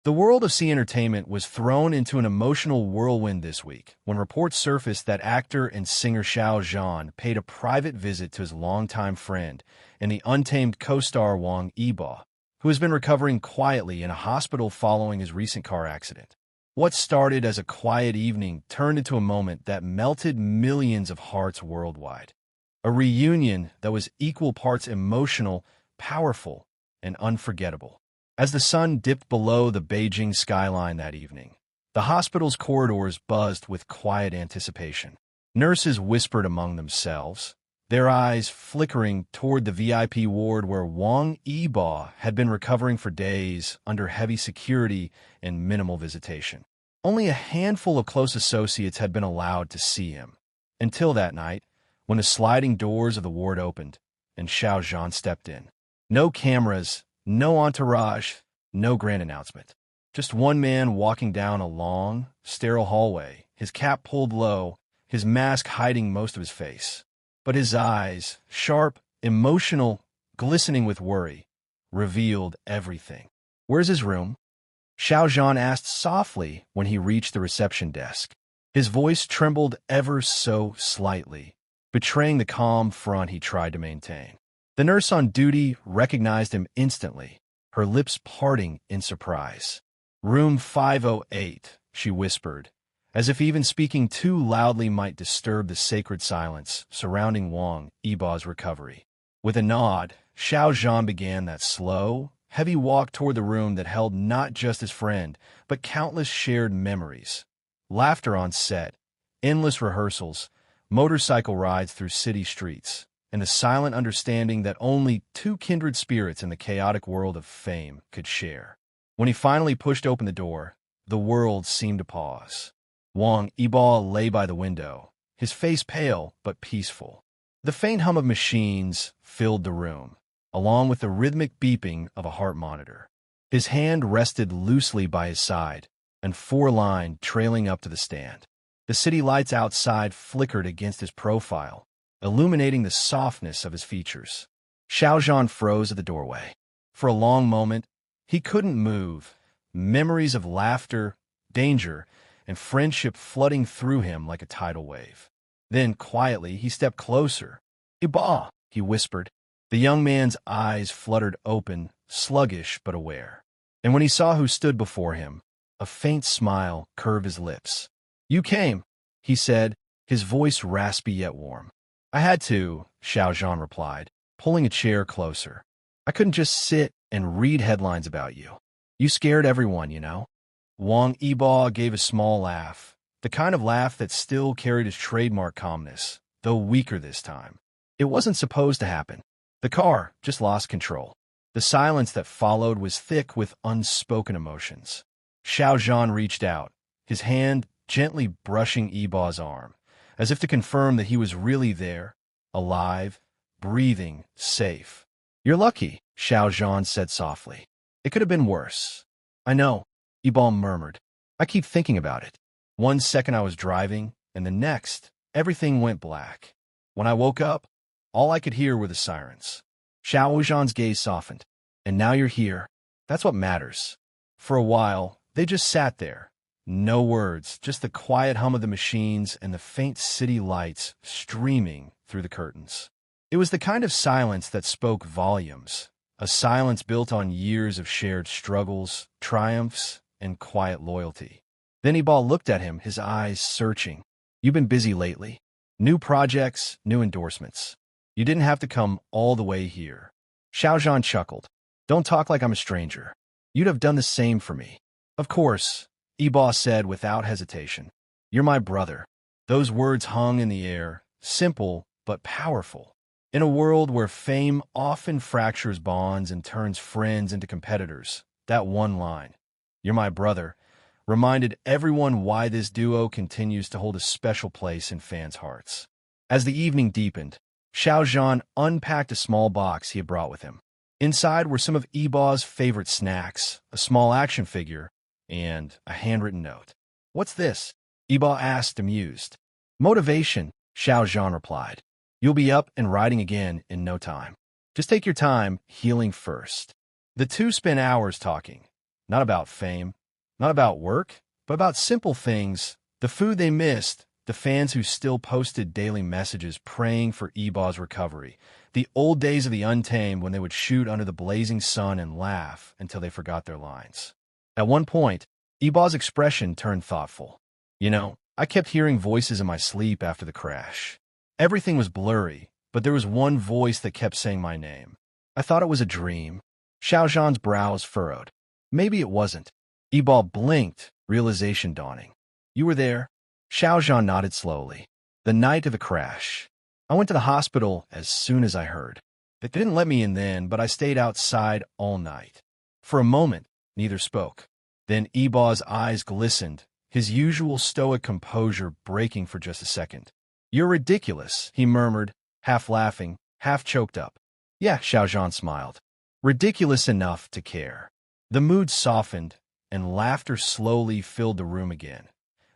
The world of sea entertainment was thrown into an emotional whirlwind this week when reports surfaced that actor and singer Xiao Zhan paid a private visit to his longtime friend and the untamed co-star Wang Yibo, who has been recovering quietly in a hospital following his recent car accident. What started as a quiet evening turned into a moment that melted millions of hearts worldwide. A reunion that was equal parts emotional, powerful, and unforgettable. As the sun dipped below the Beijing skyline that evening, the hospital's corridors buzzed with quiet anticipation. Nurses whispered among themselves, their eyes flickering toward the VIP ward where Wang Yibo had been recovering for days under heavy security and minimal visitation. Only a handful of close associates had been allowed to see him, until that night, when the sliding doors of the ward opened and Xiao Zhan stepped in. No cameras, no entourage, no grand announcement. Just one man walking down a long, sterile hallway, his cap pulled low, his mask hiding most of his face. But his eyes, sharp, emotional, glistening with worry, revealed everything. "Where's his room?" Xiao Zhan asked softly when he reached the reception desk. His voice trembled ever so slightly, betraying the calm front he tried to maintain. The nurse on duty recognized him instantly, her lips parting in surprise. "Room 508, she whispered, as if even speaking too loudly might disturb the sacred silence surrounding Wang Yibo's recovery. With a nod, Xiao Zhan began that slow, heavy walk toward the room that held not just his friend, but countless shared memories. Laughter on set, endless rehearsals, motorcycle rides through city streets, and the silent understanding that only two kindred spirits in the chaotic world of fame could share. When he finally pushed open the door, the world seemed to pause. Wang Yibo lay by the window, his face pale but peaceful. The faint hum of machines filled the room, along with the rhythmic beeping of a heart monitor. His hand rested loosely by his side, and four-line trailing up to the stand. The city lights outside flickered against his profile, illuminating the softness of his features. Xiao Zhan froze at the doorway. For a long moment, he couldn't move, memories of laughter, danger, and friendship flooding through him like a tidal wave. Then, quietly, he stepped closer. "Yibo," he whispered. The young man's eyes fluttered open, sluggish but aware. And when he saw who stood before him, a faint smile curved his lips. "You came," he said, his voice raspy yet warm. "I had to," Xiao Zhan replied, pulling a chair closer. "I couldn't just sit and read headlines about you. You scared everyone, you know." Wang Yibo gave a small laugh, the kind of laugh that still carried his trademark calmness, though weaker this time. It wasn't supposed to happen. The car just lost control. The silence that followed was thick with unspoken emotions. Xiao Zhan reached out, his hand gently brushing Yibo's arm, as if to confirm that he was really there, alive, breathing, safe. "You're lucky," Xiao Zhan said softly. "It could have been worse." "I know," Yibo murmured. "I keep thinking about it. One second I was driving, and the next, everything went black. When I woke up, all I could hear were the sirens." Xiao Zhan's gaze softened. "And now you're here. That's what matters." For a while, they just sat there. No words, just the quiet hum of the machines and the faint city lights streaming through the curtains. It was the kind of silence that spoke volumes, a silence built on years of shared struggles, triumphs, and quiet loyalty. Then Yibo looked at him, his eyes searching. "You've been busy lately. New projects, new endorsements. You didn't have to come all the way here." Xiao Zhan chuckled. "Don't talk like I'm a stranger. You'd have done the same for me." "Of course," Yibo said without hesitation. "You're my brother." Those words hung in the air, simple but powerful. In a world where fame often fractures bonds and turns friends into competitors, that one line, "You're my brother," reminded everyone why this duo continues to hold a special place in fans' hearts. As the evening deepened, Xiao Zhan unpacked a small box he had brought with him. Inside were some of Yibo's favorite snacks, a small action figure, and a handwritten note. "What's this?" Yibo asked, amused. "Motivation," Xiao Zhan replied. "You'll be up and riding again in no time. Just take your time healing first." The two spent hours talking, Not about fame, not about work, but about simple things, the food they missed, the fans who still posted daily messages praying for Yibo's recovery, the old days of the Untamed when they would shoot under the blazing sun and laugh until they forgot their lines. At one point, Yibo's expression turned thoughtful. I kept hearing voices in my sleep after the crash. Everything was blurry, but there was one voice that kept saying my name. I thought it was a dream. Xiao Zhan's brows furrowed. Maybe it wasn't. Yibo blinked, realization dawning. You were there? Xiao Zhan nodded slowly. The night of the crash. I went to the hospital as soon as I heard. They didn't let me in then, but I stayed outside all night. For a moment, neither spoke. Then Yibo's eyes glistened, his usual stoic composure breaking for just a second. You're ridiculous, he murmured, half laughing, half choked up. Yeah, Xiao Zhan smiled. Ridiculous enough to care. The mood softened, and laughter slowly filled the room again.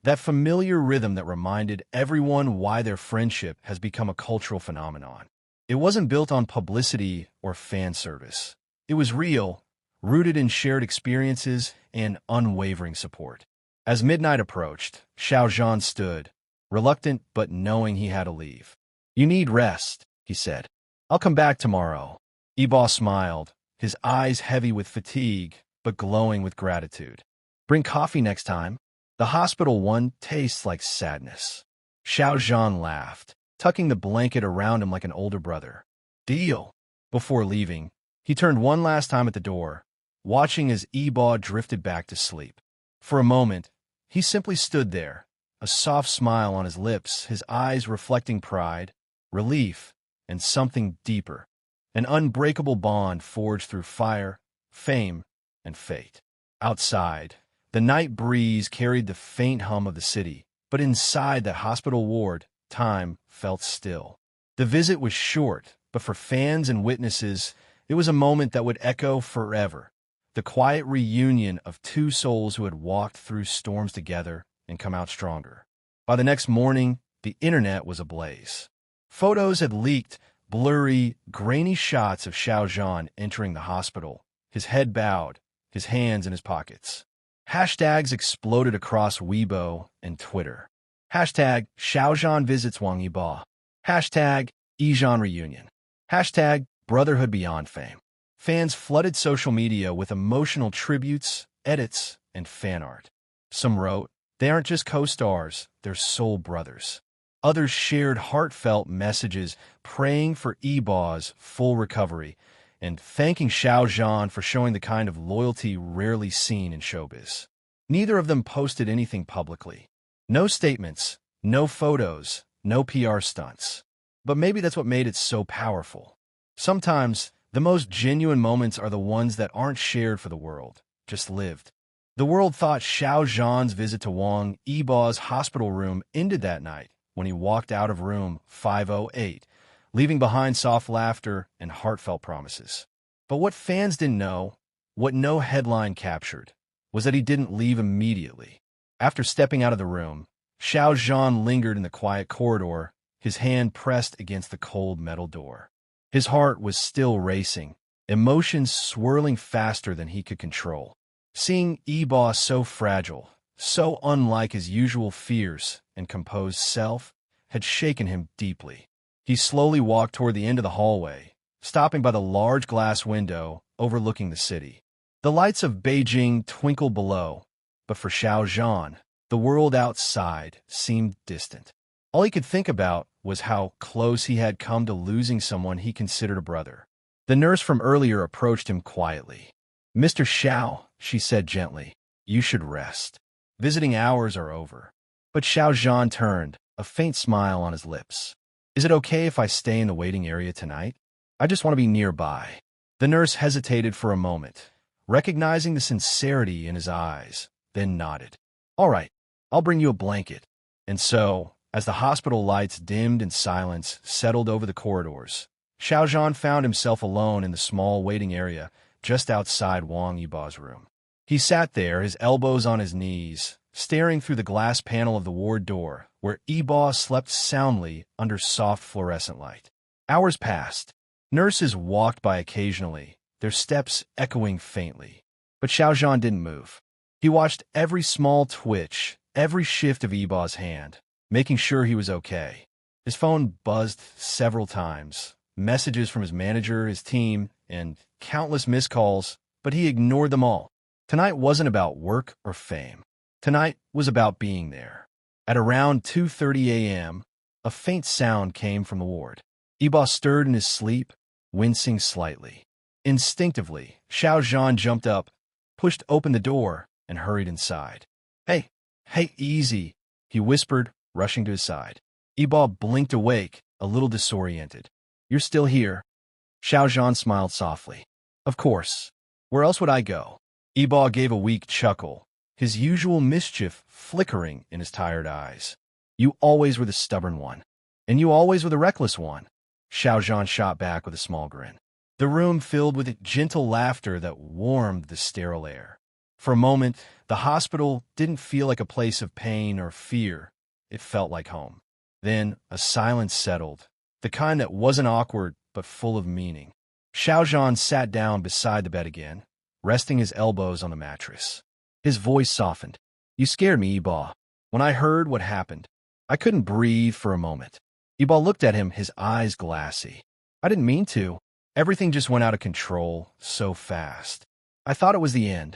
That familiar rhythm that reminded everyone why their friendship has become a cultural phenomenon. It wasn't built on publicity or fan service. It was real, rooted in shared experiences and unwavering support. As midnight approached, Xiao Zhan stood, reluctant but knowing he had to leave. You need rest, he said. I'll come back tomorrow. Yibo smiled, his eyes heavy with fatigue, but glowing with gratitude. Bring coffee next time. The hospital one tastes like sadness. Xiao Zhan laughed, tucking the blanket around him like an older brother. Deal. Before leaving, he turned one last time at the door, watching as Yibo drifted back to sleep. For a moment, he simply stood there, a soft smile on his lips, his eyes reflecting pride, relief, and something deeper. An unbreakable bond forged through fire, fame, and fate. Outside, the night breeze carried the faint hum of the city, but inside that hospital ward, time felt still. The visit was short, but for fans and witnesses, it was a moment that would echo forever. The quiet reunion of two souls who had walked through storms together and come out stronger. By the next morning, the internet was ablaze. Photos had leaked, blurry, grainy shots of Xiao Zhan entering the hospital, his head bowed, his hands in his pockets. Hashtags exploded across Weibo and Twitter. Hashtag Xiao Zhan visits Wang Yibo. Hashtag Zhan reunion. Hashtag Brotherhood beyond fame. Fans flooded social media with emotional tributes, edits, and fan art. Some wrote, they aren't just co-stars, they're soul brothers. Others shared heartfelt messages praying for Yibo's full recovery and thanking Xiao Zhan for showing the kind of loyalty rarely seen in showbiz. Neither of them posted anything publicly. No statements, no photos, no PR stunts. But maybe that's what made it so powerful. Sometimes, the most genuine moments are the ones that aren't shared for the world, just lived. The world thought Xiao Zhan's visit to Wang Yibo's hospital room ended that night when he walked out of room 508, leaving behind soft laughter and heartfelt promises. But what fans didn't know, what no headline captured, was that he didn't leave immediately. After stepping out of the room, Xiao Zhan lingered in the quiet corridor, his hand pressed against the cold metal door. His heart was still racing, emotions swirling faster than he could control. Seeing Yibo so fragile, so unlike his usual fierce and composed self, had shaken him deeply. He slowly walked toward the end of the hallway, stopping by the large glass window overlooking the city. The lights of Beijing twinkled below, but for Xiao Zhan, the world outside seemed distant. All he could think about was how close he had come to losing someone he considered a brother. The nurse from earlier approached him quietly. Mr. Xiao, she said gently, you should rest. Visiting hours are over. But Xiao Zhan turned, a faint smile on his lips. Is it okay if I stay in the waiting area tonight? I just want to be nearby. The nurse hesitated for a moment, recognizing the sincerity in his eyes, then nodded. All right, I'll bring you a blanket. And so, as the hospital lights dimmed and silence settled over the corridors, Xiao Zhan found himself alone in the small waiting area just outside Wang Yibo's room. He sat there, his elbows on his knees, staring through the glass panel of the ward door, where Yibo slept soundly under soft fluorescent light. Hours passed. Nurses walked by occasionally, their steps echoing faintly. But Xiao Zhan didn't move. He watched every small twitch, every shift of Yibo's hand, making sure he was okay. His phone buzzed several times, messages from his manager, his team, and countless missed calls, but he ignored them all. Tonight wasn't about work or fame. Tonight was about being there. At around 2:30 a.m., a faint sound came from the ward. Yibo stirred in his sleep, wincing slightly. Instinctively, Xiao Zhan jumped up, pushed open the door, and hurried inside. Hey, easy, he whispered, rushing to his side. Yibo blinked awake, a little disoriented. You're still here? Xiao Zhan smiled softly. Of course. Where else would I go? Yibo gave a weak chuckle, his usual mischief flickering in his tired eyes. You always were the stubborn one. And you always were the reckless one. Xiao Zhan shot back with a small grin. The room filled with gentle laughter that warmed the sterile air. For a moment, the hospital didn't feel like a place of pain or fear. It felt like home. Then a silence settled, the kind that wasn't awkward but full of meaning. Xiao Zhan sat down beside the bed again, resting his elbows on the mattress. His voice softened. You scared me, Yibo. When I heard what happened, I couldn't breathe for a moment. Yibo looked at him, his eyes glassy. I didn't mean to. Everything just went out of control so fast. I thought it was the end.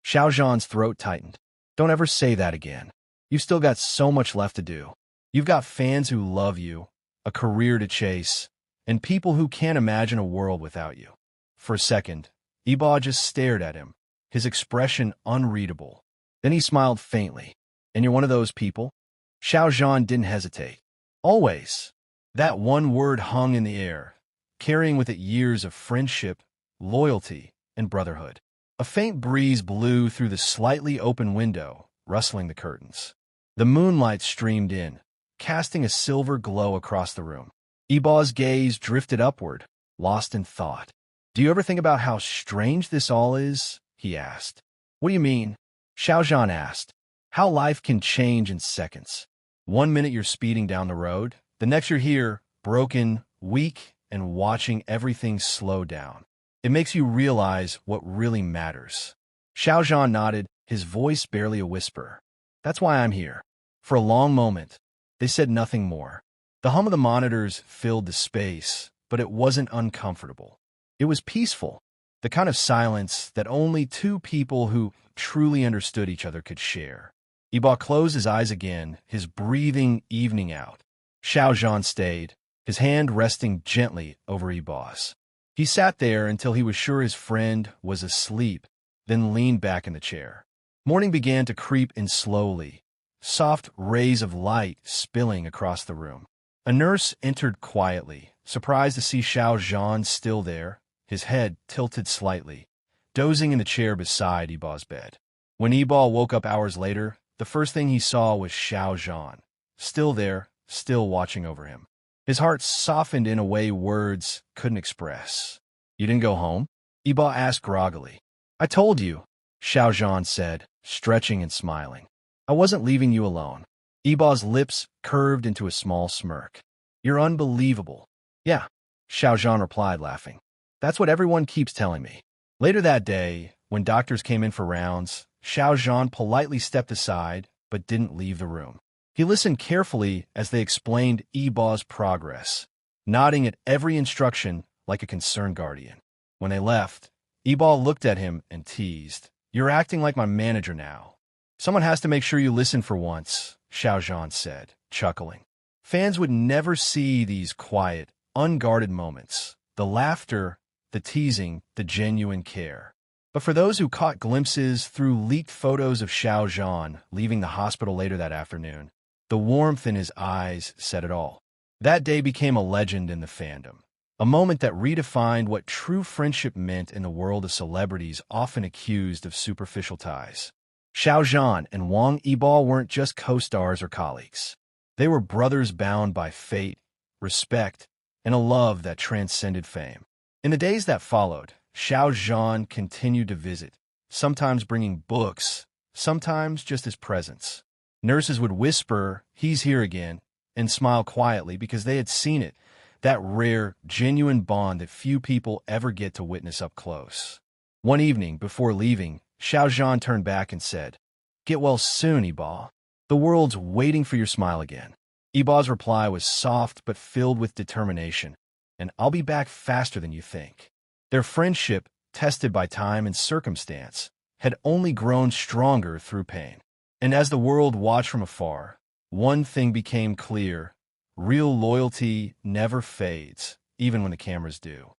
Xiao Zhan's throat tightened. Don't ever say that again. You've still got so much left to do. You've got fans who love you, a career to chase, and people who can't imagine a world without you. For a second, Yibo just stared at him, his expression unreadable. Then he smiled faintly. And you're one of those people? Xiao Zhan didn't hesitate. Always. That one word hung in the air, carrying with it years of friendship, loyalty, and brotherhood. A faint breeze blew through the slightly open window, rustling the curtains. The moonlight streamed in, casting a silver glow across the room. Yibo's gaze drifted upward, lost in thought. Do you ever think about how strange this all is? He asked. What do you mean? Xiao Zhan asked. How life can change in seconds. 1 minute you're speeding down the road, the next you're here, broken, weak, and watching everything slow down. It makes you realize what really matters. Xiao Zhan nodded, his voice barely a whisper. That's why I'm here. For a long moment, they said nothing more. The hum of the monitors filled the space, but it wasn't uncomfortable. It was peaceful, the kind of silence that only two people who truly understood each other could share. Yibo closed his eyes again, his breathing evening out. Xiao Zhan stayed, his hand resting gently over Yibo's. He sat there until he was sure his friend was asleep, then leaned back in the chair. Morning began to creep in slowly, soft rays of light spilling across the room. A nurse entered quietly, surprised to see Xiao Zhan still there, his head tilted slightly, dozing in the chair beside Yibo's bed. When Yibo woke up hours later, the first thing he saw was Xiao Zhan, still there, still watching over him. His heart softened in a way words couldn't express. You didn't go home? Yibo asked groggily. I told you, Xiao Zhan said, stretching and smiling. I wasn't leaving you alone. Yibo's lips curved into a small smirk. You're unbelievable. Yeah, Xiao Zhan replied, laughing. That's what everyone keeps telling me. Later that day, when doctors came in for rounds, Xiao Zhan politely stepped aside, but didn't leave the room. He listened carefully as they explained Yibo's progress, nodding at every instruction like a concerned guardian. When they left, Yibo looked at him and teased. You're acting like my manager now. Someone has to make sure you listen for once, Xiao Zhan said, chuckling. Fans would never see these quiet, unguarded moments, the laughter, the teasing, the genuine care. But for those who caught glimpses through leaked photos of Xiao Zhan leaving the hospital later that afternoon, the warmth in his eyes said it all. That day became a legend in the fandom, a moment that redefined what true friendship meant in the world of celebrities often accused of superficial ties. Xiao Zhan and Wang Yibo weren't just co-stars or colleagues. They were brothers bound by fate, respect, and a love that transcended fame. In the days that followed, Xiao Zhan continued to visit, sometimes bringing books, sometimes just his presence. Nurses would whisper, he's here again, and smile quietly because they had seen it, that rare, genuine bond that few people ever get to witness up close. One evening, before leaving, Xiao Zhan turned back and said, "Get well soon, Yibo. The world's waiting for your smile again." Yibo's reply was soft but filled with determination, "And I'll be back faster than you think." Their friendship, tested by time and circumstance, had only grown stronger through pain. And as the world watched from afar, one thing became clear: real loyalty never fades, even when the cameras do.